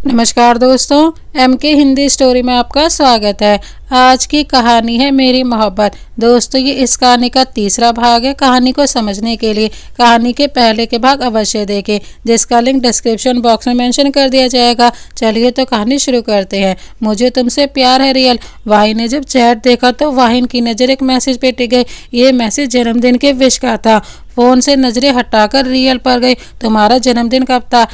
नमस्कार दोस्तों, MK Hindi story में आपका स्वागत है। आज की कहानी है मेरी मोहब्बत। दोस्तों, ये इस कहानी का तीसरा भाग है। कहानी को समझने के लिए कहानी के पहले के भाग अवश्य देखें, जिसका लिंक डिस्क्रिप्शन बॉक्स में मेंशन कर दिया जाएगा। चलिए तो कहानी शुरू करते हैं। मुझे तुमसे प्यार है रियल। वाहिन ने जब चैट देखा तो वाहिन की नज़र एक मैसेज पे टिक गई। ये मैसेज जन्मदिन के विश का था। फ़ोन से नज़रें हटाकर रियल पर गई। तुम्हारा जन्मदिन कब था?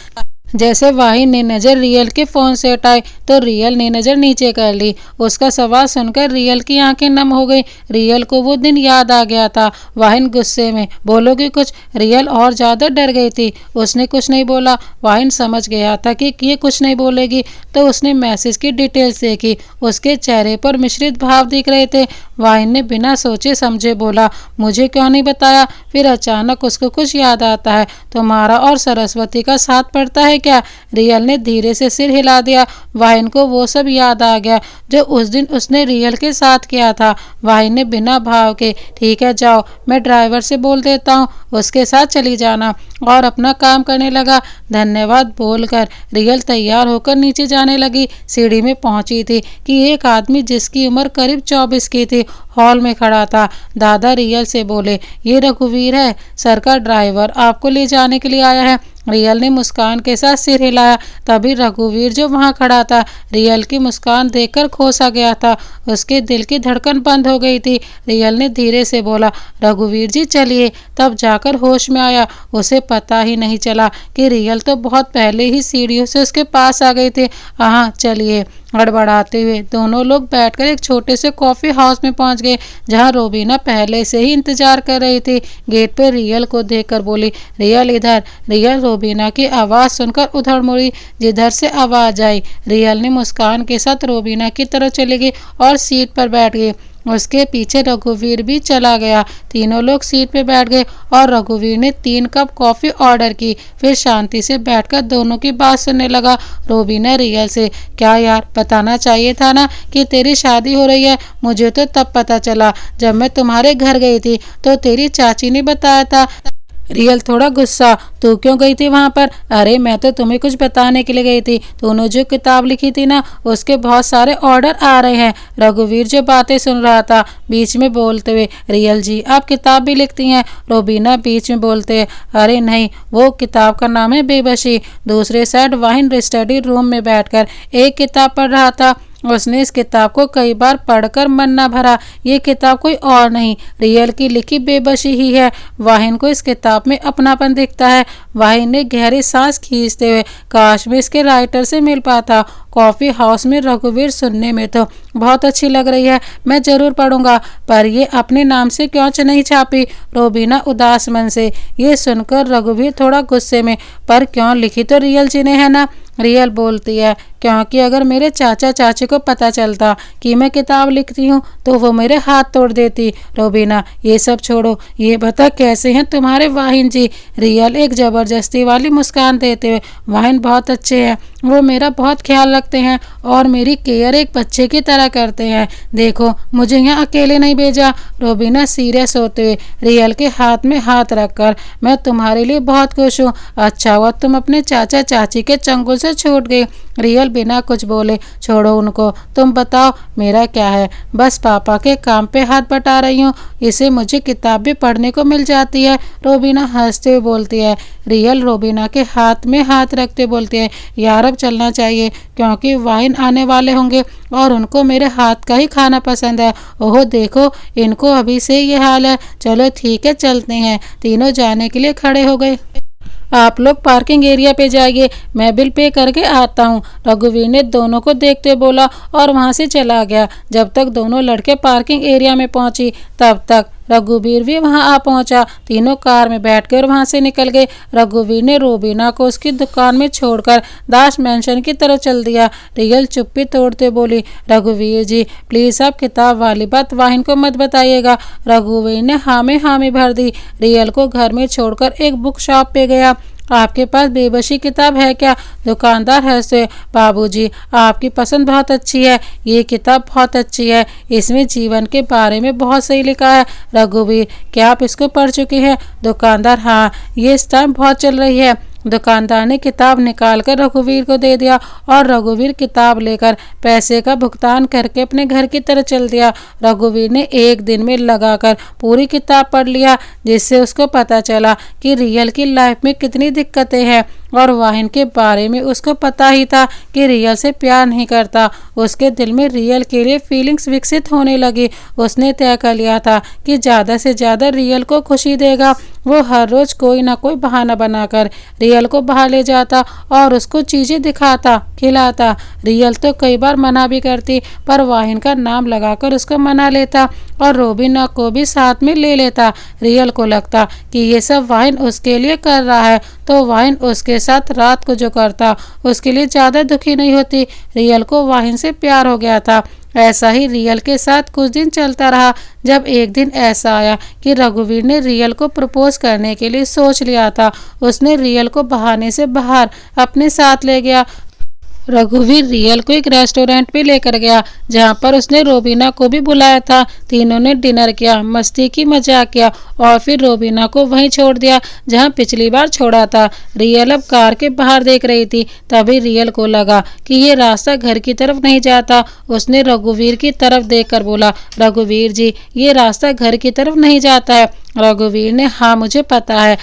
जैसे वाहिन ने नज़र रियल के फ़ोन से हटाई तो रियल ने नज़र नीचे कर ली। उसका सवाल सुनकर रियल की आंखें नम हो गई। रियल को वो दिन याद आ गया था। वाहिन गुस्से में, बोलोगी कुछ? रियल और ज़्यादा डर गई थी। उसने कुछ नहीं बोला। वाहिन समझ गया था कि ये कुछ नहीं बोलेगी, तो उसने मैसेज की डिटेल्स देखी। उसके चेहरे पर मिश्रित भाव दिख रहे थे। वाहिन ने बिना सोचे समझे बोला, मुझे क्यों नहीं बताया? फिर अचानक उसको कुछ याद आता है। तुम्हारा और सरस्वती का साथ पड़ता है क्या? रियल ने धीरे से सिर हिला दिया। वाहिन को वो सब याद आ गया जो उस दिन उसने रियल के साथ किया था। वाहिन ने बिना भाव के, ठीक है जाओ, मैं ड्राइवर से बोल देता हूँ, उसके साथ चली जाना, और अपना काम करने लगा। धन्यवाद बोलकर रियल तैयार होकर नीचे जाने लगी। सीढ़ी में पहुंची थी कि एक आदमी जिसकी उम्र करीब 24 की थी हॉल में खड़ा था। दादा रियल से बोले, ये रघुवीर है, सर का ड्राइवर, आपको ले जाने के लिए आया है। रियल ने मुस्कान के साथ सिर हिलाया। तभी रघुवीर जो वहां खड़ा था रियल की मुस्कान देखकर खोसा गया था। उसके दिल की धड़कन बंद हो गई थी। रियल ने धीरे से बोला, रघुवीर जी चलिए। तब जाकर होश में आया। उसे पता ही नहीं चला कि रियल तो बहुत पहले ही सीढ़ियों से उसके पास आ गए थे। हाँ चलिए। गड़बड़ाते हुए दोनों लोग बैठकर एक छोटे से कॉफ़ी हाउस में पहुंच गए, जहां रोबीना पहले से ही इंतजार कर रही थी। गेट पर रियल को देखकर बोली, रियल इधर। रियल रोबीना की आवाज़ सुनकर उधर मुड़ी, जिधर से आवाज़ आई। रियल ने मुस्कान के साथ रोबीना की तरफ चली गई और सीट पर बैठ गई। उसके पीछे रघुवीर भी चला गया। तीनों लोग सीट पे बैठ गए और रघुवीर ने 3 कप कॉफ़ी ऑर्डर की। फिर शांति से बैठकर दोनों की बात सुनने लगा। रोबीना रियल से, क्या यार, बताना चाहिए था ना कि तेरी शादी हो रही है। मुझे तो तब पता चला जब मैं तुम्हारे घर गई थी, तो तेरी चाची ने बताया था। रियल थोड़ा गुस्सा, तू क्यों गई थी वहाँ पर? अरे मैं तो तुम्हें कुछ बताने के लिए गई थी। तूने जो किताब लिखी थी ना, उसके बहुत सारे ऑर्डर आ रहे हैं। रघुवीर जो बातें सुन रहा था बीच में बोलते हुए, रियल जी आप किताब भी लिखती हैं? रोबीना बीच में बोलते हैं, अरे नहीं, वो किताब का नाम है बेबसी। दूसरे साइड वाहिन स्टडी रूम में बैठकर एक किताब पढ़ रहा था। उसने इस किताब को कई बार पढ़कर मन न भरा। ये किताब कोई और नहीं, रियल की लिखी बेबसी ही है। वाहिन को इस किताब में अपनापन दिखता है। वाहिन ने गहरी सांस खींचते हुए, काश मैं इसके राइटर से मिल पाता। कॉफ़ी हाउस में रघुवीर सुनने में तो बहुत अच्छी लग रही है, मैं ज़रूर पढ़ूंगा, पर ये अपने नाम से क्यों नहीं छापी? रोबीना उदास मन से। ये सुनकर रघुवीर थोड़ा गुस्से में, पर क्यों लिखी तो रियल जी ने है ना। रियल बोलती है, क्योंकि अगर मेरे चाचा चाची को पता चलता कि मैं किताब लिखती हूँ तो वो मेरे हाथ तोड़ देती। रोबीना, ये सब छोड़ो, ये बता कैसे हैं तुम्हारे वाहिन जी? रियल एक ज़बरदस्ती वाली मुस्कान देते हुए, वाहिन बहुत अच्छे हैं, वो मेरा बहुत ख्याल रखते हैं और मेरी केयर एक बच्चे की तरह करते हैं। देखो, मुझे यहाँ अकेले नहीं भेजा। रोबीना सीरियस होते हुए रियल के हाथ में हाथ रखकर, मैं तुम्हारे लिए बहुत खुश हूँ। अच्छा हुआ तुम अपने चाचा चाची के चंगुल से छूट गई। रियल बिना कुछ बोले, छोड़ो उनको, तुम बताओ मेरा क्या है? बस पापा के काम पे हाथ बटा रही हूँ, इसे मुझे किताब भी पढ़ने को मिल जाती है। रोबीना हंसते हुए बोलती है। रियल रोबीना के हाथ में हाथ रखते बोलती है, यार अब चलना चाहिए, क्योंकि वाइन आने वाले होंगे और उनको मेरे हाथ का ही खाना पसंद है। ओह देखो, इनको अभी से ये हाल है। चलो ठीक है, चलते हैं। तीनों जाने के लिए खड़े हो गए। आप लोग पार्किंग एरिया पे जाइए, मैं बिल पे करके आता हूँ, रघुवीर ने दोनों को देखते हुए बोला और वहाँ से चला गया। जब तक दोनों लड़के पार्किंग एरिया में पहुँची तब तक रघुवीर भी वहां आ पहुंचा। तीनों कार में बैठकर वहां से निकल गए। रघुवीर ने रोबीना को उसकी दुकान में छोड़कर दास मैंशन की तरफ चल दिया। रियल चुप्पी तोड़ते बोली, रघुवीर जी प्लीज़ आप किताब वाली बात वाहिन को मत बताइएगा। रघुवीर ने हामी भर दी। रियल को घर में छोड़कर एक बुक शॉप पे गया। आपके पास बेबसी किताब है क्या? दुकानदार हंसे, बाबूजी आपकी पसंद बहुत अच्छी है, ये किताब बहुत अच्छी है, इसमें जीवन के बारे में बहुत सही लिखा है। रघुवीर, क्या आप इसको पढ़ चुके हैं? दुकानदार, हाँ, ये इस टाइम बहुत चल रही है। दुकानदार ने किताब निकालकर रघुवीर को दे दिया और रघुवीर किताब लेकर पैसे का भुगतान करके अपने घर की तरफ चल दिया। रघुवीर ने एक दिन में लगाकर पूरी किताब पढ़ लिया, जिससे उसको पता चला कि रियल की लाइफ में कितनी दिक्कतें हैं और वाहिन के बारे में उसको पता ही था कि रियल से प्यार नहीं करता। उसके दिल में रियल के लिए फीलिंग्स विकसित होने लगी। उसने तय कर लिया था कि ज़्यादा से ज़्यादा रियल को खुशी देगा। वो हर रोज़ कोई ना कोई बहाना बनाकर रियल को बाहर ले जाता और उसको चीज़ें दिखाता, खिलाता। रियल तो कई बार मना भी करती, पर वाहिन का नाम लगाकर उसको मना लेता और रोबिना को भी साथ में ले लेता। रियल को लगता कि ये सब वाहिन उसके लिए कर रहा है, तो वाहिन उसके साथ रात को जो करता उसके लिए ज़्यादा दुखी नहीं होती। रियल को वाहिन से प्यार हो गया था। ऐसा ही रियल के साथ कुछ दिन चलता रहा, जब एक दिन ऐसा आया कि रघुवीर ने रियल को प्रपोज करने के लिए सोच लिया था। उसने रियल को बहाने से बाहर अपने साथ ले गया। रघुवीर रियल को एक रेस्टोरेंट पे लेकर गया, जहाँ पर उसने रोबिना को भी बुलाया था। तीनों ने डिनर किया, मस्ती की, मजाक किया और फिर रोबिना को वहीं छोड़ दिया जहाँ पिछली बार छोड़ा था। रियल अब कार के बाहर देख रही थी। तभी रियल को लगा कि ये रास्ता घर की तरफ नहीं जाता। उसने रघुवीर की तरफ देखकर बोला, रघुवीर जी, ये रास्ता घर की तरफ नहीं जाता है। रघुवीर ने, हाँ मुझे पता है,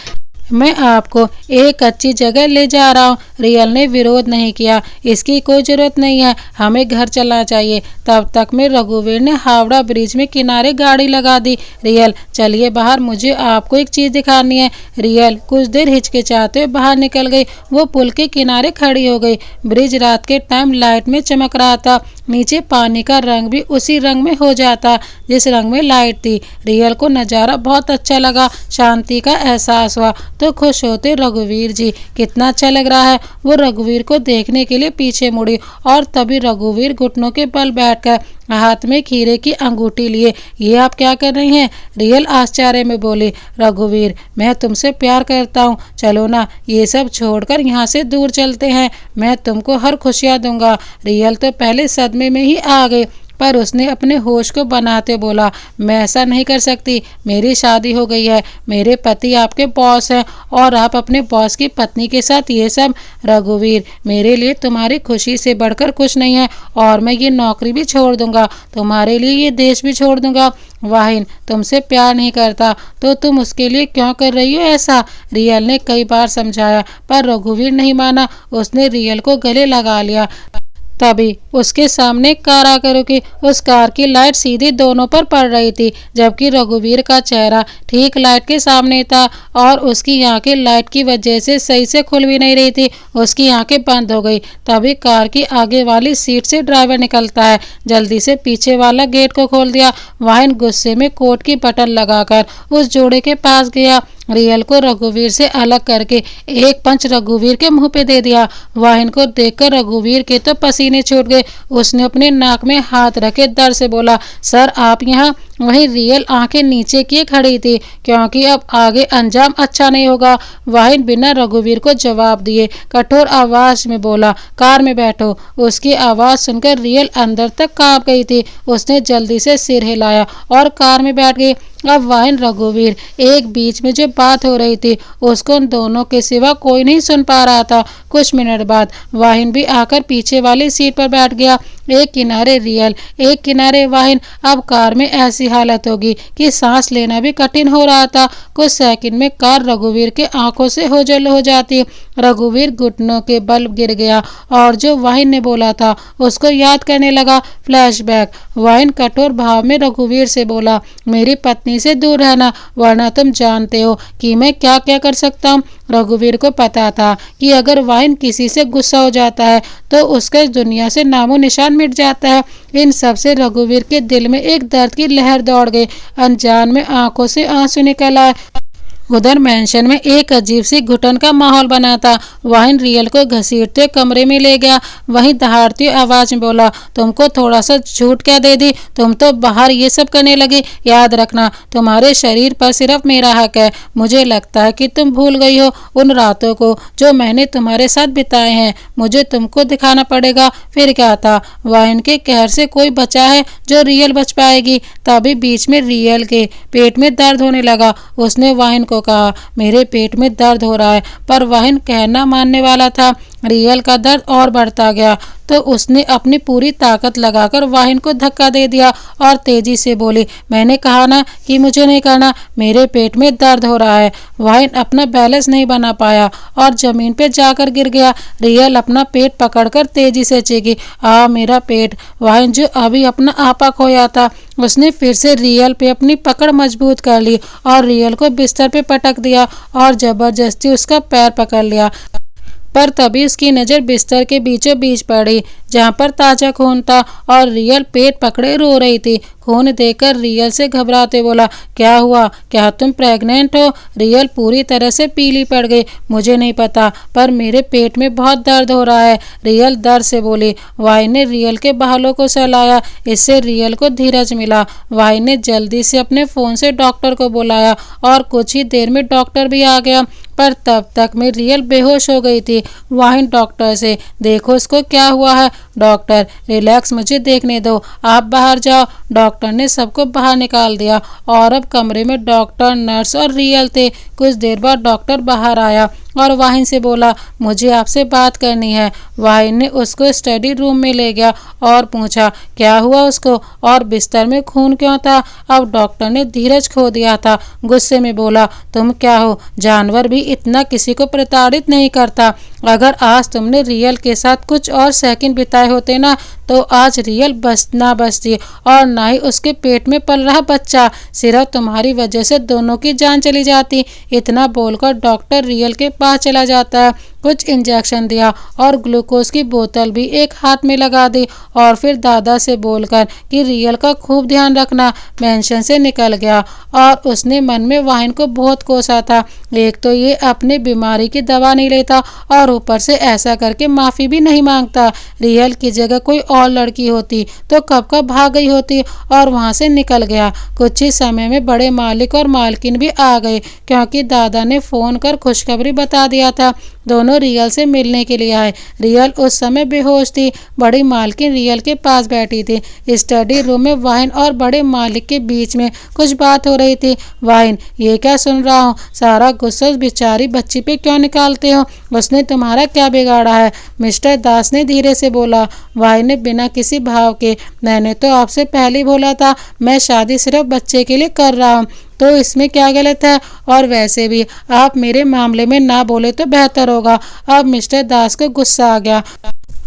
मैं आपको एक अच्छी जगह ले जा रहा हूँ। रियल ने विरोध नहीं किया, इसकी कोई जरूरत नहीं है, हमें घर चलना चाहिए। तब तक में रघुवीर ने हावड़ा ब्रिज में किनारे गाड़ी लगा दी। रियल, चलिए बाहर, मुझे आपको एक चीज़ दिखानी है। रियल कुछ देर हिचकिचाते हुए बाहर निकल गई। वो पुल के किनारे खड़ी हो गई। ब्रिज रात के टाइम लाइट में चमक रहा था। नीचे पानी का रंग भी उसी रंग में हो जाता जिस रंग में लाइट थी। रियल को नज़ारा बहुत अच्छा लगा, शांति का एहसास हुआ। तो खुश होते, रघुवीर जी कितना अच्छा लग रहा है। वो रघुवीर को देखने के लिए पीछे मुड़ी और तभी रघुवीर घुटनों के बल बैठकर हाथ में खीरे की अंगूठी लिए, ये आप क्या कर रही हैं? रियल आश्चर्य में बोली, रघुवीर, मैं तुमसे प्यार करता हूँ, चलो ना ये सब छोड़कर यहाँ से दूर चलते हैं, मैं तुमको हर खुशियाँ दूंगा। रियल तो पहले सदमे में ही आ गई, पर उसने अपने होश को बनाते बोला, मैं ऐसा नहीं कर सकती, मेरी शादी हो गई है, मेरे पति आपके बॉस हैं और आप अपने बॉस की पत्नी के साथ ये सब। रघुवीर, मेरे लिए तुम्हारी खुशी से बढ़कर कुछ नहीं है और मैं ये नौकरी भी छोड़ दूंगा, तुम्हारे लिए ये देश भी छोड़ दूंगा। वाहिन तुमसे प्यार नहीं करता तो तुम उसके लिए क्यों कर रही हो ऐसा? रियल ने कई बार समझाया, पर रघुवीर नहीं माना। उसने रियल को गले लगा लिया। तभी उसके सामने कार आकर रुकी। उस कार की लाइट सीधी दोनों पर पड़ रही थी, जबकि रघुवीर का चेहरा ठीक लाइट के सामने था और उसकी आंखें लाइट की वजह से सही से खुल भी नहीं रही थी। उसकी आंखें बंद हो गई। तभी कार की आगे वाली सीट से ड्राइवर निकलता है। जल्दी से पीछे वाला गेट को खोल दिया। वाहिन गुस्से में कोट की बटन लगाकर उस जोड़े के पास गया। रियल को रघुवीर से अलग करके एक पंच रघुवीर के मुंह पे दे दिया। वाहिन को देखकर रघुवीर के तो पसीने छूट गए। उसने अपने नाक में हाथ रखे दर्द से बोला, सर आप यहाँ? वहीं रियल आंखें नीचे किए खड़ी थी, क्योंकि अब आगे अंजाम अच्छा नहीं होगा। वाहिन बिना रघुवीर को जवाब दिए कठोर आवाज में बोला, कार में बैठो। उसकी आवाज सुनकर रियल अंदर तक कांप गई थी। उसने जल्दी से सिर हिलाया और कार में बैठ गई। अब वाहिन रघुवीर एक बीच में जो बात हो रही थी उसको उन दोनों के सिवा कोई नहीं सुन पा रहा था। कुछ मिनट बाद वाहिन भी आकर पीछे वाली सीट पर बैठ गया। एक किनारे रियल, एक किनारे वाहिन। अब कार में ऐसी हालत होगी कि सांस लेना भी कठिन हो रहा था। कुछ सेकंड में कार रघुवीर के आंखों से ओझल हो जाती। रघुवीर घुटनों के बल गिर गया और जो वाहिन ने बोला था उसको याद करने लगा। फ्लैशबैक। वाहिन कठोर भाव में रघुवीर से बोला, मेरी पत्नी से दूर रहना, वरना तुम जानते हो कि मैं क्या क्या कर सकता हूँ। रघुवीर को पता था कि अगर वाहिन किसी से गुस्सा हो जाता है तो उसका इस दुनिया से नामो निशान मिट जाता है। इन सब से रघुवीर के दिल में एक दर्द की लहर दौड़ गई। अनजान में आंखों से आंसू निकल आए। उधर मेंशन में एक अजीब सी घुटन का माहौल बना था। वाहिन रियल को घसीटते कमरे में ले गया। वहीं दहाड़ती आवाज में बोला, तुमको थोड़ा सा छूट क्या दे दी? तुम तो बाहर ये सब करने लगी। याद रखना, तुम्हारे शरीर पर सिर्फ मेरा हक है। मुझे लगता है कि तुम भूल गई हो उन रातों को जो मैंने तुम्हारे साथ बिताए हैं। मुझे तुमको दिखाना पड़ेगा। फिर क्या था? वाहिन के कहर से कोई बचा है जो रियल बच पाएगी? तभी बीच में रियल के पेट में दर्द होने लगा। उसने वाहिन को को कहा, मेरे पेट में दर्द हो रहा है, पर वाहिन कहना मानने वाला था। रियल का दर्द और बढ़ता गया तो उसने अपनी पूरी ताकत लगाकर वाहिन को धक्का दे दिया और तेजी से बोली, मैंने कहा ना कि मुझे नहीं करना, मेरे पेट में दर्द हो रहा है। वाहिन अपना बैलेंस नहीं बना पाया और जमीन पे जाकर गिर गया। रियल अपना पेट पकड़कर तेजी से चीखी, मेरा पेट। वाहिन जो अभी अपना आपा खोया था, उसने फिर से रियल पे अपनी पकड़ मजबूत कर ली और रियल को बिस्तर पे पटक दिया और जबरदस्ती उसका पैर पकड़ लिया। पर तभी उसकी नज़र बिस्तर के बीचों बीच पड़ी, जहाँ पर ताज़ा खून था और रियल पेट पकड़े रो रही थी। खून देखकर रियल से घबराते बोला, क्या हुआ, क्या तुम प्रेग्नेंट हो? रियल पूरी तरह से पीली पड़ गई। मुझे नहीं पता, पर मेरे पेट में बहुत दर्द हो रहा है, रियल दर्द से बोली। वाहिन ने रियल के बालों को सहलाया, इससे रियल को धीरज मिला। वाहिन ने जल्दी से अपने फ़ोन से डॉक्टर को बुलाया और कुछ ही देर में डॉक्टर भी आ गया, पर तब तक में रियल बेहोश हो गई थी। वाहिन डॉक्टर से, देखो इसको क्या हुआ है। डॉक्टर, रिलैक्स, मुझे देखने दो, आप बाहर जाओ। डॉक्टर ने सबको बाहर निकाल दिया और अब कमरे में डॉक्टर, नर्स और रियल थे। कुछ देर बाद डॉक्टर बाहर आया और वाहिन से बोला, मुझे आपसे बात करनी है। वाहिन ने उसको स्टडी रूम में ले गया और पूछा, क्या हुआ उसको और बिस्तर में खून क्यों था? अब डॉक्टर ने धीरज खो दिया था, गुस्से में बोला, तुम क्या हो, जानवर भी इतना किसी को प्रताड़ित नहीं करता। अगर आज तुमने रियल के साथ कुछ और सेकंड बिताए होते ना, तो आज रियल ना बचती और ना ही उसके पेट में पल रहा बच्चा। सिर्फ तुम्हारी वजह से दोनों की जान चली जाती। इतना बोलकर डॉक्टर रियल के पास चला जाता है, कुछ इंजेक्शन दिया और ग्लूकोज की बोतल भी एक हाथ में लगा दी और फिर दादा से बोलकर कि रियल का खूब ध्यान रखना, मेंशन से निकल गया। और उसने मन में वाहिन को बहुत कोसा था, एक तो ये अपनी बीमारी की दवा नहीं लेता और ऊपर से ऐसा करके माफ़ी भी नहीं मांगता। रियल की जगह कोई और लड़की होती तो कब कब भाग गई होती और वहाँ से निकल गया। कुछ ही समय में बड़े मालिक और मालकिन भी आ गए, क्योंकि दादा ने फ़ोन कर खुशखबरी बता दिया था। दोनों रियल से मिलने के लिए आए। रियल उस समय बेहोश थी। बड़ी मालकिन रियल के पास बैठी थी। स्टडी रूम में वाहिन और बड़े मालिक के बीच में कुछ बात हो रही थी। वाहिन, ये क्या सुन रहा हूँ, सारा गुस्सा उस बेचारी बच्ची पे क्यों निकालते हो? उसने तुम्हारा क्या बिगाड़ा है? मिस्टर दास ने धीरे से बोला। वाहिन ने बिना किसी भाव के, मैंने तो आपसे पहले ही बोला था, मैं शादी सिर्फ बच्चे के लिए कर रहा हूँ, तो इसमें क्या गलत है? और वैसे भी आप मेरे मामले में ना बोले तो बेहतर होगा। अब मिस्टर दास को गुस्सा आ गया।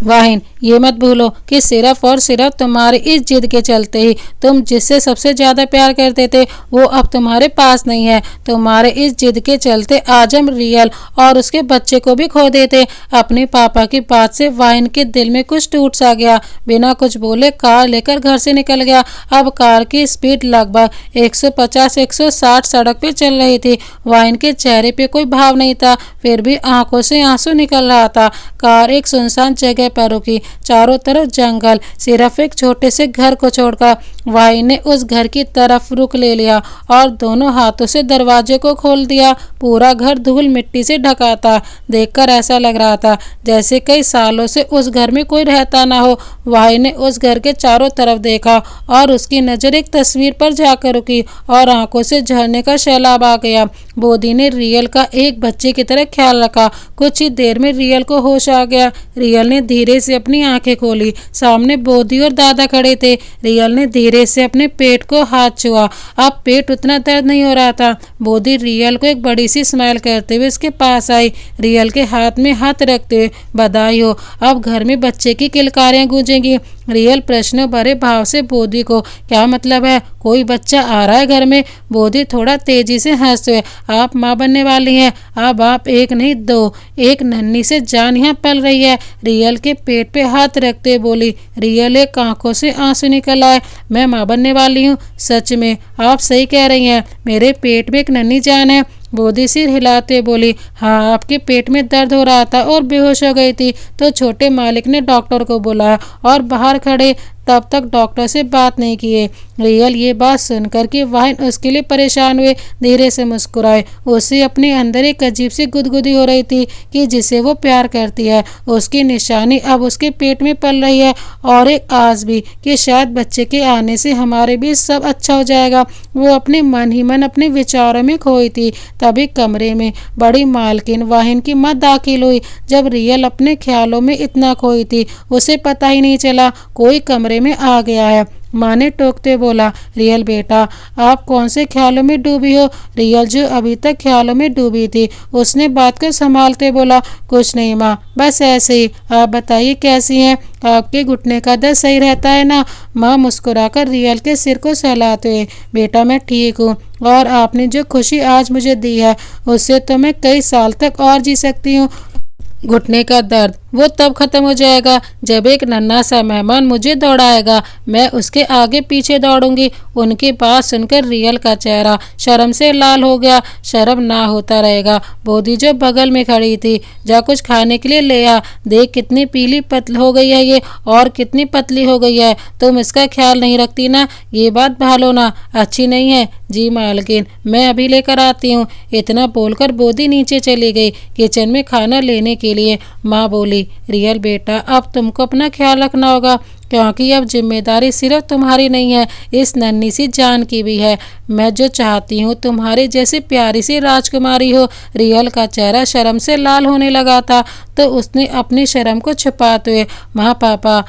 वाहिन, ये मत भूलो कि सिर्फ और सिर्फ तुम्हारी इस जिद के चलते ही तुम जिससे सबसे ज़्यादा प्यार करते थे वो अब तुम्हारे पास नहीं है। तुम्हारे इस जिद के चलते आज हम रियल और उसके बच्चे को भी खो देते। अपने पापा की बात से वाहिन के दिल में कुछ टूट सा गया। बिना कुछ बोले कार लेकर घर से निकल गया। अब कार की स्पीड लगभग 150-160 सड़क पर चल रही थी। वाहिन के चेहरे पे कोई भाव नहीं था, फिर भी आंखों से आंसू निकल रहा था। कार एक सुनसान जगह पर रुकी, चारों तरफ जंगल, सिर्फ एक छोटे से घर को छोड़कर। वाहिन ने उस घर की तरफ रुख ले लिया और दोनों हाथों से दरवाजे को खोल दिया। पूरा घर धूल मिट्टी से ढका था। देखकर ऐसा लग रहा था जैसे कई सालों से उस घर में कोई रहता ना हो। वाहिन ने उस घर के चारों तरफ देखा और उसकी नज़र एक तस्वीर पर जाकर रुकी और आंखों से झरने का सैलाब आ गया। बोधी ने रियल का एक बच्चे की तरह ख्याल रखा। कुछ ही देर में रियल को होश आ गया। रियल ने धीरे से अपनी आंखें खोली। सामने बोधी और दादा खड़े थे। रियल ने धीरे से अपने पेट को हाथ छुआ। अब पेट उतना दर्द नहीं हो रहा था। बोधी रियल को एक बड़ी सी स्माइल करते हुए उसके पास आई। रियल के हाथ में हाथ रखते हुए, बधाई हो, अब घर में बच्चे की किलकारियां गूंजेंगी। रियल प्रश्न भरे भाव से बोधी को, क्या मतलब है, कोई बच्चा आ रहा है घर में? बोधी थोड़ा तेजी से हंसते हुए, आप माँ बनने वाली हैं। अब आप एक नहीं दो, एक नन्ही से जान यहाँ पल रही है। रियल के पेट पे हाथ रखते हुए बोली। रियल एक आंखों से आंसू निकल आए। मैं माँ बनने वाली हूँ, सच में आप सही कह रही हैं, मेरे पेट में एक नन्ही जान है। बोधी सिर हिलाते बोली, हाँ, आपके पेट में दर्द हो रहा था और बेहोश हो गई थी, तो छोटे मालिक ने डॉक्टर को बुलाया और बाहर खड़े तब तक डॉक्टर से बात नहीं किए। रियल ये बात सुनकर कि वाहिन उसके लिए परेशान हुए, धीरे से मुस्कुराए। उसे अपने अंदर एक अजीब सी गुदगुदी हो रही थी कि जिसे वो प्यार करती है उसकी निशानी अब उसके पेट में पल रही है, और एक आस भी कि शायद बच्चे के आने से हमारे भी सब अच्छा हो जाएगा। वो अपने मन ही मन अपने विचारों में खोई थी। तभी कमरे में बड़ी मालकिन वाहिन की मां दाखिल हुई। जब रियल अपने ख्यालों में इतना खोई थी उसे पता ही नहीं चला कोई कमरे में आ गया है। माँ ने टोकते बोला, रियल बेटा आप कौन से ख्यालों में डूबी हो। रियल जो अभी तक ख्यालों में डूबी थी उसने बात को संभालते बोला, कुछ नहीं माँ, बस ऐसे ही। आप बताइए कैसी हैं, आपके घुटने का दर्द सही रहता है ना। माँ मुस्कुराकर रियल के सिर को सहलाते हुए, बेटा मैं ठीक हूँ, और आपने जो खुशी आज मुझे दी है उससे तो मैं कई साल तक और जी सकती हूँ। घुटने का दर्द वो तब खत्म हो जाएगा जब एक नन्हा सा मेहमान मुझे दौड़ाएगा, मैं उसके आगे पीछे दौड़ूंगी। उनकी बात सुनकर रियल का चेहरा शर्म से लाल हो गया। शर्म ना होता रहेगा। बोधी जो बगल में खड़ी थी, जा कुछ खाने के लिए ले आ, देख कितनी पीली पतली हो गई है ये, और कितनी पतली हो गई है। तुम इसका ख्याल नहीं रखती ना, ये बात भालो ना, अच्छी नहीं है। जी मालकिन, मैं अभी लेकर आती हूँ। इतना बोलकर बोधी नीचे चली गई किचन में खाना लेने के लिए। माँ बोली, रियल बेटा अब तुमको अपना ख्याल रखना होगा, क्योंकि अब जिम्मेदारी सिर्फ तुम्हारी नहीं है, इस नन्ही सी जान की भी है। मैं जो चाहती हूँ तुम्हारी जैसी प्यारी सी राजकुमारी हो। रियल का चेहरा शर्म से लाल होने लगा था तो उसने अपनी शर्म को छुपाते हुए, माँ पापा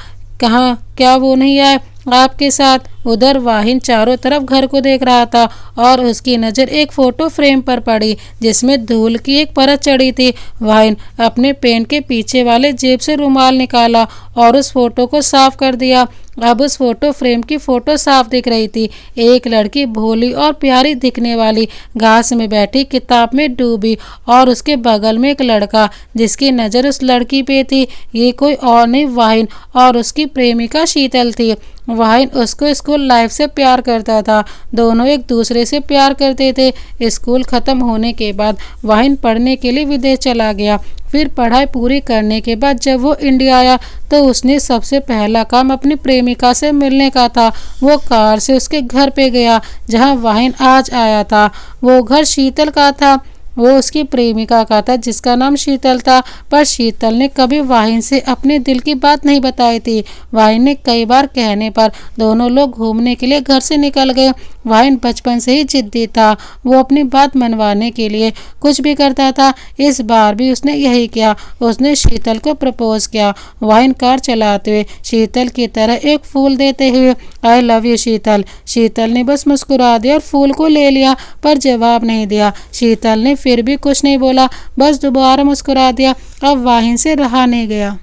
कहाँ, क्या वो नहीं आए आपके साथ। उधर वाहिन चारों तरफ घर को देख रहा था और उसकी नज़र एक फ़ोटो फ्रेम पर पड़ी जिसमें धूल की एक परत चढ़ी थी। वाहिन अपने पेन के पीछे वाले जेब से रुमाल निकाला और उस फोटो को साफ कर दिया। अब उस फोटो फ्रेम की फोटो साफ दिख रही थी। एक लड़की भोली और प्यारी दिखने वाली घास में बैठी किताब में डूबी, और उसके बगल में एक लड़का जिसकी नज़र उस लड़की पे थी। ये कोई और नहीं, वाहिन और उसकी प्रेमिका शीतल थी। वाहिन उसको स्कूल लाइफ से प्यार करता था, दोनों एक दूसरे से प्यार करते थे। स्कूल ख़त्म होने के बाद वाहिन पढ़ने के लिए विदेश चला गया। फिर पढ़ाई पूरी करने के बाद जब वो इंडिया आया तो उसने सबसे पहला काम अपनी प्रेमिका से मिलने का था। वो कार से उसके घर पे गया जहां वाहिन आज आया था। वो घर शीतल का था, वो उसकी प्रेमिका का था जिसका नाम शीतल था। पर शीतल ने कभी वाहिन से अपने दिल की बात नहीं बताई थी। वाहिन ने कई बार कहने पर दोनों लोग घूमने के लिए घर से निकल गए। वाहिन बचपन से ही जिद्दी था, वो अपनी बात मनवाने के लिए कुछ भी करता था। इस बार भी उसने यही किया, उसने शीतल को प्रपोज किया। वाहिन कार चलाते हुए शीतल की तरह एक फूल देते हुए, आई लव यू शीतल। शीतल ने बस मुस्कुरा दिया और फूल को ले लिया, पर जवाब नहीं दिया। शीतल ने फिर भी कुछ नहीं बोला, बस दोबारा मुस्कुरा दिया। अब वाहिन से रहा नहीं गया।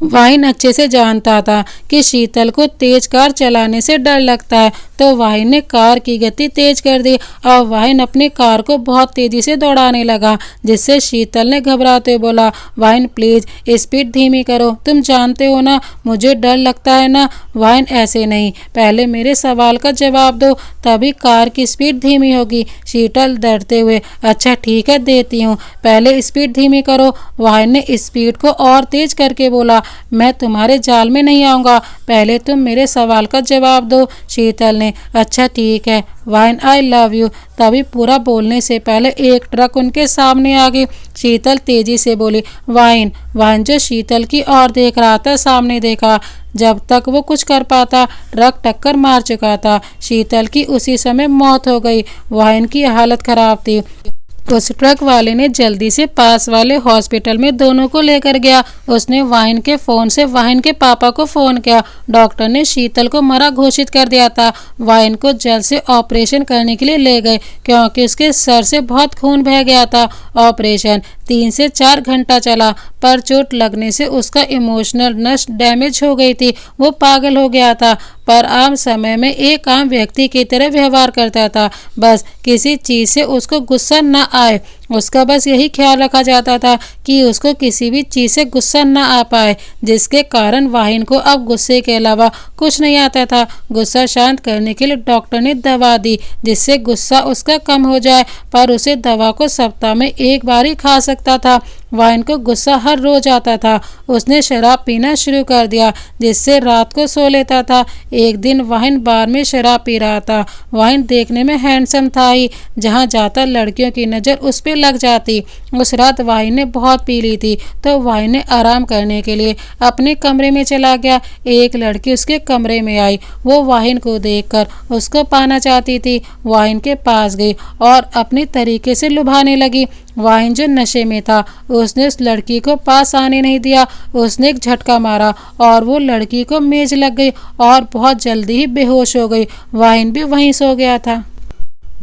वाहिन अच्छे से जानता था कि शीतल को तेज कार चलाने से डर लगता है, तो वाहिन ने कार की गति तेज कर दी और वाहिन अपनी कार को बहुत तेजी से दौड़ाने लगा, जिससे शीतल ने घबराते हुए बोला, वाहिन प्लीज स्पीड धीमी करो, तुम जानते हो ना मुझे डर लगता है ना। वाहिन ऐसे नहीं, पहले मेरे सवाल का जवाब दो, तभी कार की स्पीड धीमी होगी। शीतल डरते हुए, अच्छा ठीक है देती हूँ, पहले स्पीड धीमी करो। वाहिन ने स्पीड को और तेज करके बोला, मैं तुम्हारे जाल में नहीं आऊँगा, पहले तुम मेरे सवाल का जवाब दो। शीतल ने, अच्छा ठीक है वाहिन, आई लव यू। तभी पूरा बोलने से पहले एक ट्रक उनके सामने आ गई। शीतल तेजी से बोली, वाहिन। वाहिन जो शीतल की ओर देख रहा था सामने देखा। जब तक वो कुछ कर पाता ट्रक टक्कर मार चुका था। शीतल की उसी समय मौत हो गई। वाहिन की हालत खराब थी। उस ट्रक वाले ने जल्दी से पास वाले हॉस्पिटल में दोनों को लेकर गया। उसने वाहिन के फ़ोन से वाहिन के पापा को फ़ोन किया। डॉक्टर ने शीतल को मरा घोषित कर दिया था। वाहिन को जल्द से ऑपरेशन करने के लिए ले गए क्योंकि उसके सर से बहुत खून बह गया था। ऑपरेशन 3 से 4 घंटा चला, पर चोट लगने से उसका इमोशनल नस डैमेज हो गई थी। वो पागल हो गया था, पर आम समय में एक आम व्यक्ति की तरह व्यवहार करता था। बस किसी चीज़ से उसको गुस्सा न आए, उसका बस यही ख्याल रखा जाता था कि उसको किसी भी चीज़ से गुस्सा न आ पाए, जिसके कारण वाहिन को अब गुस्से के अलावा कुछ नहीं आता था। गुस्सा शांत करने के लिए डॉक्टर ने दवा दी जिससे गुस्सा उसका कम हो जाए, पर उसे दवा को सप्ताह में एक बार ही खा सकता था। वाइन को गुस्सा हर रोज आता था। उसने शराब पीना शुरू कर दिया, जिससे रात को सो लेता था। एक दिन वाइन बार में शराब पी रहा था। वाइन देखने में हैंडसम था ही, जहाँ जाता लड़कियों की नज़र उस पर लग जाती। उस रात वाइन ने बहुत पी ली थी, तो वाइन ने आराम करने के लिए अपने कमरे में चला गया। एक लड़की उसके कमरे में आई। वो वाइन को देखकर उसको पाना चाहती थी। वाइन के पास गई और अपने तरीके से लुभाने लगी। वाइन जो नशे में था, उसने उस लड़की को पास आने नहीं दिया। उसने एक झटका मारा और वो लड़की को मेज लग गई और बहुत जल्दी ही बेहोश हो गई। वाइन भी वहीं सो गया था।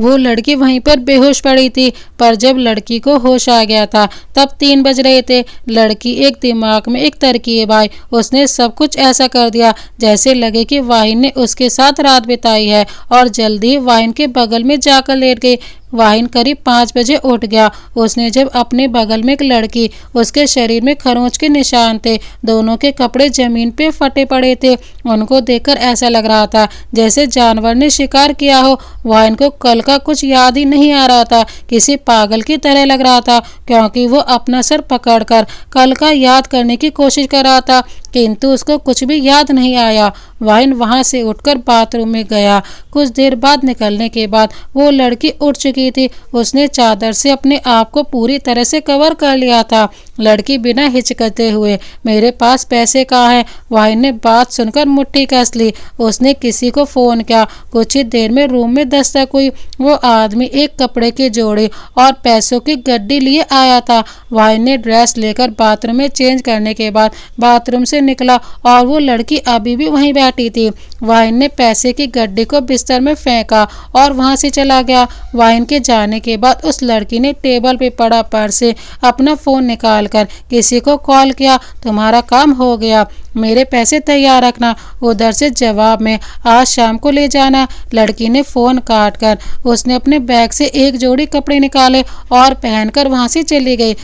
वो लड़की वहीं पर बेहोश पड़ी थी, पर जब लड़की को होश आ गया था तब 3 बज रहे थे। लड़की एक दिमाग में एक तरकीब आई। उसने सब कुछ ऐसा कर दिया जैसे लगे कि वाइन ने उसके साथ रात बिताई है और जल्दी वाइन के बगल में जाकर लेट गई। वाइन करीब 5 बजे उठ गया। उसने जब अपने बगल में एक लड़की, उसके शरीर में खरोंच के निशान थे, दोनों के कपड़े जमीन पे फटे पड़े थे। उनको देखकर ऐसा लग रहा था जैसे जानवर ने शिकार किया हो। वाइन को कल का कुछ याद ही नहीं आ रहा था, किसी पागल की तरह लग रहा था, क्योंकि वो अपना सर पकड़कर कल का याद करने की कोशिश कर रहा था, किंतु उसको कुछ भी याद नहीं आया। वाइन वहां से उठकर बाथरूम में गया। कुछ देर बाद निकलने के बाद वो लड़की उठ चुकी थी। उसने चादर से अपने आप को पूरी तरह से कवर कर लिया था। लड़की बिना हिचकते हुए, मेरे पास पैसे कहाँ हैं? वाइन ने बात सुनकर मुट्ठी कस ली। उसने किसी को फोन किया। कुछ ही देर में रूम में दस्तक हुई। वो आदमी एक कपड़े के जोड़े और पैसों की गड्डी लिए आया था। वाइन ने ड्रेस लेकर बाथरूम में चेंज करने के बाद बाथरूम से निकला और वो लड़की अभी भी वहीं बैठी थी। वाइन ने पैसे की गड्डी को बिस्तर में फेंका और वहां से चला गया। वाइन के जाने के बाद उस लड़की ने टेबल पे पड़ा पर्स से अपना फोन निकालकर किसी को कॉल किया। तुम्हारा काम हो गया, मेरे पैसे तैयार रखना, उधर से जवाब में आज शाम को ले जाना। लड़की ने फोन काट कर उसने अपने बैग से एक जोड़ी कपड़े निकाले और पहनकर वहां से चली गई।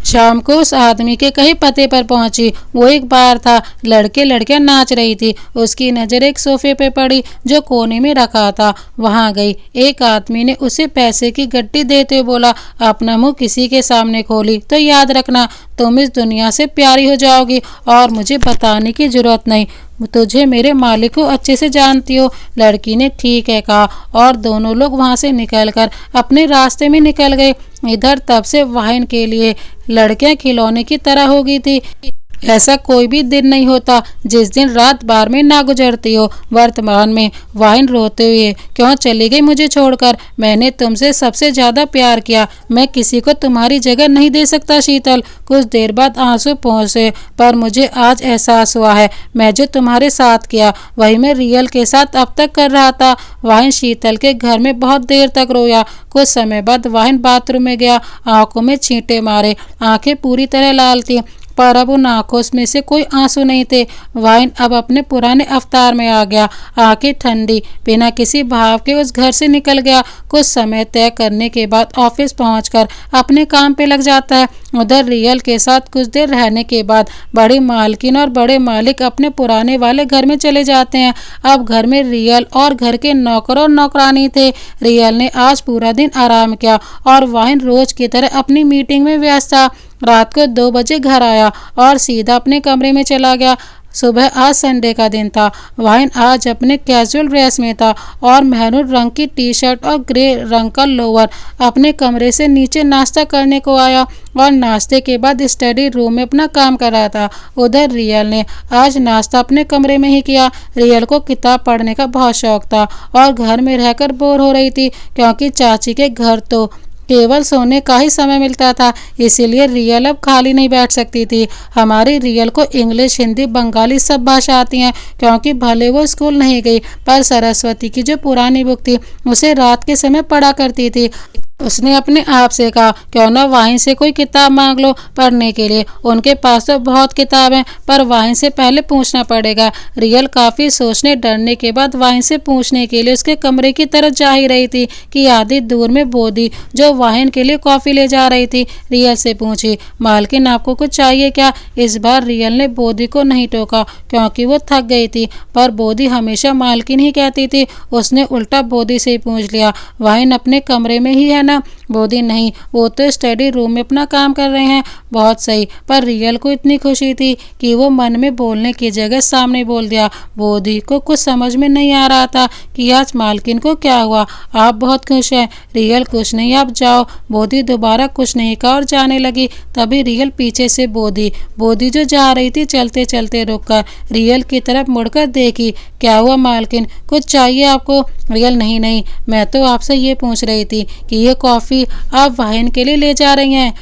शाम को उस आदमी के कहीं पते पर पहुंची। वो एक बार था। लड़के लड़कियां नाच रही थी। उसकी नज़र एक सोफे पे पड़ी जो कोने में रखा था। वहां गई। एक आदमी ने उसे पैसे की गड्डी देते हुए बोला, अपना मुंह किसी के सामने खोली तो याद रखना तुम इस दुनिया से प्यारी हो जाओगी और मुझे बताने की जरूरत नहीं, तुझे मेरे मालिक को अच्छे से जानती हो। लड़की ने ठीक है कहा और दोनों लोग वहां से निकलकर अपने रास्ते में निकल गए। इधर तब से वाइन के लिए लड़कियां खिलौने की तरह हो गई थी। ऐसा कोई भी दिन नहीं होता जिस दिन रात बार में ना गुजरती हो। वर्तमान में वाइन रोते हुए, क्यों चली गई मुझे छोड़कर? मैंने तुमसे सबसे ज्यादा प्यार किया, मैं किसी को तुम्हारी जगह नहीं दे सकता शीतल। कुछ देर बाद आंसू पहुंचे, पर मुझे आज एहसास हुआ है मैं जो तुम्हारे साथ किया वही मैं रियल के साथ अब तक कर रहा था। वाइन शीतल के घर में बहुत देर तक रोया। कुछ समय बाद वाइन बाथरूम में गया। आंखों में छींटे मारे, आंखें पूरी तरह लाल थी, पर अब उन आंखों में से कोई आंसू नहीं थे। वाइन अब अपने पुराने अवतार में आ गया। आंखें ठंडी, बिना किसी भाव के उस घर से निकल गया। कुछ समय तय करने के बाद ऑफिस पहुंचकर अपने काम पे लग जाता है। उधर रियल के साथ कुछ देर रहने के बाद बड़ी मालकिन और बड़े मालिक अपने पुराने वाले घर में चले जाते हैं। अब घर में रियल और घर के नौकर और नौकरानी थे। रियल ने आज पूरा दिन आराम किया और वाइन रोज की तरह अपनी मीटिंग में व्यस्त था। रात को 2 बजे घर आया और सीधा अपने कमरे में चला गया। सुबह आज संडे का दिन था। वाइन आज अपने कैजुअल ड्रेस में था और मैरून रंग की टी शर्ट और ग्रे रंग का लोअर। अपने कमरे से नीचे नाश्ता करने को आया और नाश्ते के बाद स्टडी रूम में अपना काम कर रहा था। उधर रियल ने आज नाश्ता अपने कमरे में ही किया। रियल को किताब पढ़ने का बहुत शौक था और घर में रहकर बोर हो रही थी, क्योंकि चाची के घर तो केवल सोने का ही समय मिलता था, इसीलिए रियल अब खाली नहीं बैठ सकती थी। हमारी रियल को इंग्लिश, हिंदी, बंगाली सब भाषा आती हैं, क्योंकि भले वो स्कूल नहीं गई, पर सरस्वती की जो पुरानी बुक थी उसे रात के समय पढ़ा करती थी। उसने अपने आप से कहा, क्यों ना वाइन से कोई किताब मांग लो पढ़ने के लिए। उनके पास तो बहुत किताब हैं, पर वाइन से पहले पूछना पड़ेगा। रियल काफ़ी सोचने डरने के बाद वाइन से पूछने के लिए उसके कमरे की तरफ जा ही रही थी कि आधी दूर में बोदी, जो वाइन के लिए कॉफ़ी ले जा रही थी, रियल से पूछी, मालकिन आपको कुछ चाहिए क्या? इस बार रियल ने बोदी को नहीं टोका, क्योंकि वो थक गई थी, पर बोदी हमेशा मालकिन ही कहती थी। उसने उल्टा बोदी से ही पूछ लिया, वाइन अपने कमरे में ही है ना। बोधी नहीं, वो तो स्टडी रूम में अपना काम कर रहे हैं। बहुत सही। पर रियल को इतनी खुशी थी कि वो मन में बोलने की जगह सामने बोल दिया। बोधी को कुछ समझ में नहीं आ रहा था कि आज मालकिन को क्या हुआ। आप बहुत खुश हैं। रियल कुछ नहीं, आप जाओ। बोधी दोबारा कुछ नहीं कहा और जाने लगी। तभी रियल पीछे से बोधी जो जा रही थी चलते चलते रुककर रियल की तरफ मुड़कर देखी। क्या हुआ मालकिन, कुछ चाहिए आपको? रियल नहीं नहीं, मैं तो आपसे ये पूछ रही थी कि ये कॉफ़ी आप वाइन के लिए ले जा रही हैं।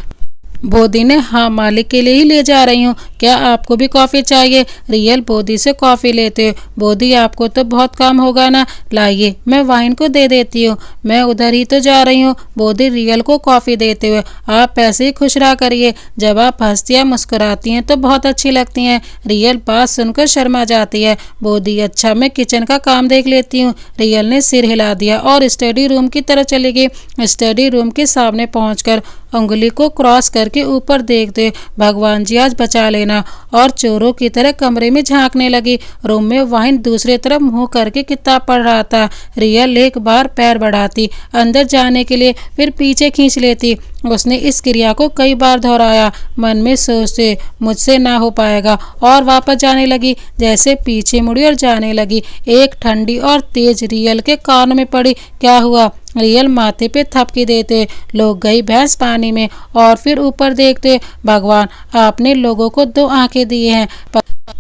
बोधी ने हाँ, मालिक के लिए ही ले जा रही हूँ। क्या आपको भी कॉफ़ी चाहिए? रियल बोधी से कॉफ़ी लेते हुए, बोधी आपको तो बहुत काम होगा ना, लाइए मैं वाइन को दे देती हूँ, मैं उधर ही तो जा रही हूँ। बोधी रियल को कॉफ़ी देते हुए, आप पैसे ही खुश रहा करिए, जब आप हंसती या मुस्कुराती हैं तो बहुत अच्छी लगती हैं। रियल बात सुनकर शर्मा जाती है। बोधी अच्छा, मैं किचन का काम देख लेती हूँ। रियल ने सिर हिला दिया और स्टडी रूम की तरफ चली गई। स्टडी रूम के सामने पहुंचकर उंगली को क्रॉस करके ऊपर देखते, भगवान जी आज बचा लेना, और चोरों की तरह कमरे में झांकने लगी। रूम में वाइन दूसरी तरफ मुंह करके किताब पढ़ रहा था। रियल एक बार पैर बढ़ाती अंदर जाने के लिए, फिर पीछे खींच लेती। उसने इस क्रिया को कई बार दोहराया, मन में सोचते मुझसे ना हो पाएगा, और वापस जाने लगी। जैसे पीछे मुड़ी और जाने लगी, एक ठंडी और तेज रियल के कान में पड़ी। क्या हुआ? रियल माथे पे थपकी देते, लोग गई भैंस पानी में। और फिर ऊपर देखते, भगवान आपने लोगों को 2 आंखें दी हैं,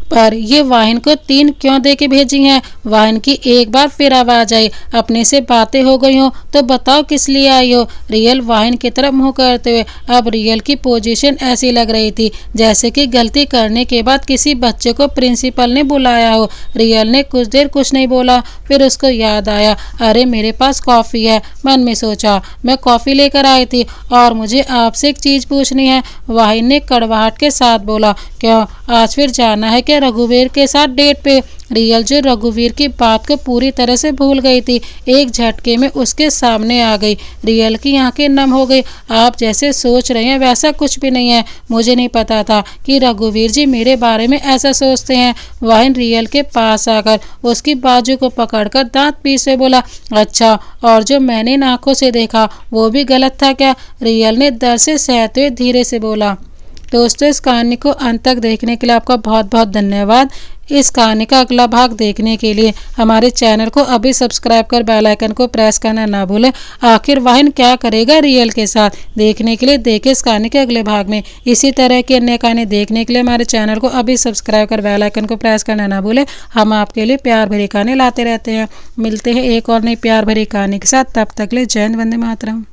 पर ये वाइन को 3 क्यों दे के भेजी हैं? वाइन की एक बार फिर आवाज आई, अपने से बातें हो गई हो तो बताओ किस लिए आई हो? रियल वाइन की तरफ मुंह करते हुए, अब रियल की पोजीशन ऐसी लग रही थी जैसे कि गलती करने के बाद किसी बच्चे को प्रिंसिपल ने बुलाया हो। रियल ने कुछ देर कुछ नहीं बोला, फिर उसको याद आया, अरे मेरे पास कॉफ़ी है। मन में सोचा, मैं कॉफ़ी लेकर आई थी और मुझे आपसे एक चीज़ पूछनी है। वाइन ने कड़वाहट के साथ बोला, क्यों, आज फिर जाना है क्या रघुवीर के साथ डेट पे? रियल जो रघुवीर की बात को पूरी तरह से भूल गई थी, एक झटके में उसके सामने आ गई। रियल की आंखें नम हो गई। आप जैसे सोच रहे हैं वैसा कुछ भी नहीं है। मुझे नहीं पता था कि रघुवीर जी मेरे बारे में ऐसा सोचते हैं। वाइन रियल के पास आकर उसकी बाजू को पकड़कर दांत पीसे बोला, अच्छा, और जो मैंने आंखों से देखा वो भी गलत था क्या? रियल ने डर से सहते हुए धीरे से बोला। दोस्तों, इस कहानी को अंत तक देखने के लिए आपका बहुत बहुत धन्यवाद। इस कहानी का अगला भाग देखने के लिए हमारे चैनल को अभी सब्सक्राइब कर बेल आइकन को प्रेस करना ना भूलें। आखिर वाइन क्या करेगा रियल के साथ, देखने के लिए देखें इस कहानी के अगले भाग में। इसी तरह की अन्य कहानी देखने के लिए हमारे चैनल को अभी सब्सक्राइब कर बेल आइकन को प्रेस करना ना भूलें। हम आपके लिए प्यार भरी कहानी लाते रहते हैं। मिलते हैं एक और नई प्यार भरी कहानी के साथ, तब तक ले जय हिंद, वंदे मातरम।